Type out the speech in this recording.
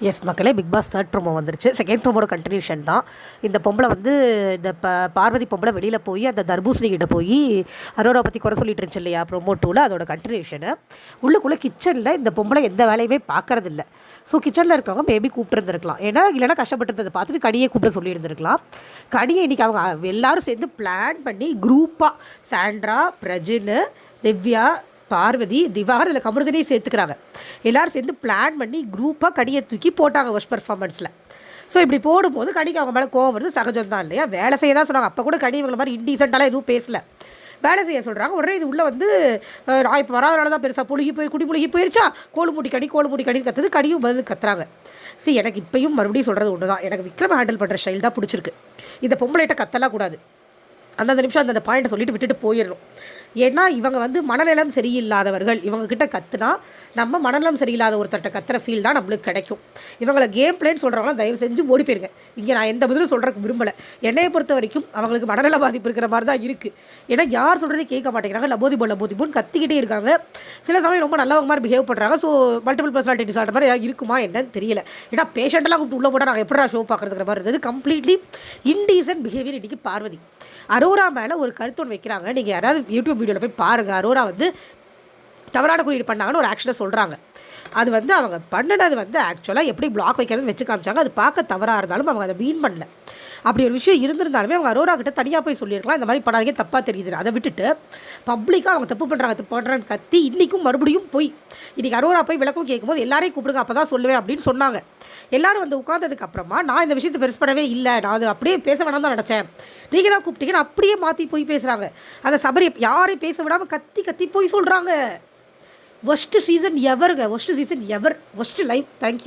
S மக்களே, big pass third promo வந்துருச்சு. Second ப்ரோமோட continuation தான். இந்த பொம்பளை வந்து இந்த பார்வதி பொம்பளை வெளியில் போய் அந்த தர்பூசணி கிட்ட போய் அரோரா பற்றி குறை சொல்லிட்டு இருந்துச்சு இல்லையா, ப்ரோமோ 2ல் அதோட கண்டினியூஷனு. உள்ளுக்குள்ளே கிச்சனில் இந்த பொம்பளை எந்த வேலையுமே பார்க்கறதில்ல. ஸோ கிச்சனில் இருக்கிறவங்க மேபி கூப்பிட்டுருந்துருக்கலாம், ஏன்னா இல்லைனா கஷ்டப்பட்டுருந்ததை பார்த்துட்டு கனியை கூப்பிட்டு சொல்லியிருந்துருக்கலாம். கனியை இன்றைக்கி அவங்க எல்லாரும் சேர்ந்து பிளான் பண்ணி குரூப்பாக சாண்ட்ரா, பிரஜின், திவ்யா, பார்வதி, திவாகர் இதில் கமருதனையும் சேர்த்துக்கிறாங்க. எல்லோரும் சேர்ந்து பிளான் பண்ணி குரூப்பாக கடியை தூக்கி போட்டாங்க ஒர்ஸ்ட் பர்ஃபார்மன்ஸில். ஸோ இப்படி போடும்போது கடிக்கு அவங்க மேலே கோவம் வருது, சகஜம் தான் இல்லையா. வேலை செய்ய தான் சொன்னாங்க. அப்போ கூட கடி இவங்களை மாதிரி இன்டீசென்ட்டாலாம் எதுவும் பேசலை, வேலை செய்ய சொல்கிறாங்க. உடனே இது உள்ளே வந்து நான் இப்போ வராதனால தான் பெருசாக குடி முழுகி போயிருச்சா, கோழு மூட்டி கடின்னு கற்றுது. கடியும் பதில் கத்துறாங்க. சரி, எனக்கு இப்பயும் மறுபடியும் சொல்கிறது ஒன்று தான், எனக்கு விக்ரம் ஹேண்டில் பண்ணுற ஸ்டைல் தான் பிடிச்சிருக்கு. இந்த பொம்பளைகிட்ட கத்தலாம் கூடாது. அந்தந்த நிமிஷம் அந்தந்த பாயிண்ட்டை சொல்லிட்டு விட்டுட்டு போயிடணும். ஏன்னா இவங்க வந்து மனநலம் சரியில்லாதவர்கள். இவங்கக்கிட்ட கற்றுனா நம்ம மனநலம் சரியில்லாத ஒருத்தர்கிட்ட கத்துற ஃபீல் தான் நம்மளுக்கு கிடைக்கும். இவங்களை கேம் பிளேன்னு சொல்கிறவங்களாம் தயவு செஞ்சு ஓடி போயிருங்க. இங்கே நான் எந்த பதிலும் சொல்கிறதுக்கு விரும்பலை. என்னையை பொறுத்த வரைக்கும் அவங்களுக்கு மனநல பாதிப்பு இருக்கிற மாதிரி தான் இருக்குது. ஏன்னா யார் சொல்கிறதே கேட்க மாட்டேங்கிறாங்க. லபோதிபோன்னு கத்திக்கிட்டே இருக்காங்க. சில சமயம் ரொம்ப நல்லவங்க மாதிரி பிஹேவ் பண்ணுறாங்க. ஸோ மல்டிபிள் பர்சனாலிட்டி டிசார்டர் மாதிரி இருக்குமா என்னன்னு தெரியல. ஏன்னா பேஷண்ட்டெல்லாம் கூப்பிட்டு உள்ளே போட்டால் நாங்கள் எப்படி ஷோ பார்க்குறதுங்கிற மாதிரி இருந்தது. கம்ப்ளீட்லி இன்டீசன்ட் பிஹேவியர் இன்றைக்கி பார்வதி. அரோரா மேலே ஒரு கருத்தொன்று வைக்கிறாங்க. நீங்கள் யாராவது யூடியூப் வீடியோவில் போய் பாருங்கள். அரோரா வந்து தவறான குறியீடு பண்ணாங்கன்னு ஒரு ஆக்ஷனை சொல்கிறாங்க. அது வந்து அவங்க பண்ணினது வந்து ஆக்சுவலாக எப்படி பிளாக் வைக்கிறதுன்னு வச்சு காமிச்சாங்க. அது பார்க்க தவறாக இருந்தாலும் அவங்க அதை மீன் பண்ணல. அப்படி ஒரு விஷயம் இருந்திருந்தாலுமே அவங்க அரோரா கிட்ட தனியாக போய் சொல்லியிருக்கலாம், இந்த மாதிரி பண்ணாதீங்க, தப்பாக தெரியுது. அதை விட்டுட்டு பப்ளிக்காக அவங்க தப்பு பண்ணுறான்னு கத்தி இன்றைக்கும் மறுபடியும் போய் இன்றைக்கி அரோரா போய் விளக்கம் கேட்கும்போது எல்லாரையும் கூப்பிடுங்க, அப்போ தான் சொல்லுவேன் அப்படின்னு சொன்னாங்க. எல்லாரும் வந்து உட்காந்ததுக்கு அப்புறமா நான் இந்த விஷயத்தை பெருசு பண்ணவே இல்லை, நான் அது அப்படியே பேச வேணாம் தான் நினச்சேன், நீங்கள் தான் கூப்பிட்டீங்கன்னு அப்படியே மாற்றி போய் பேசுகிறாங்க. அந்த சபரி யாரையும் பேச விடாமல் கத்தி போய் சொல்கிறாங்க. ஒஸ்ட் சீசன் எவருங்க, ஒஸ்ட் சீசன் எவர், ஒஸ்ட் லைஃப். தேங்க்யூ.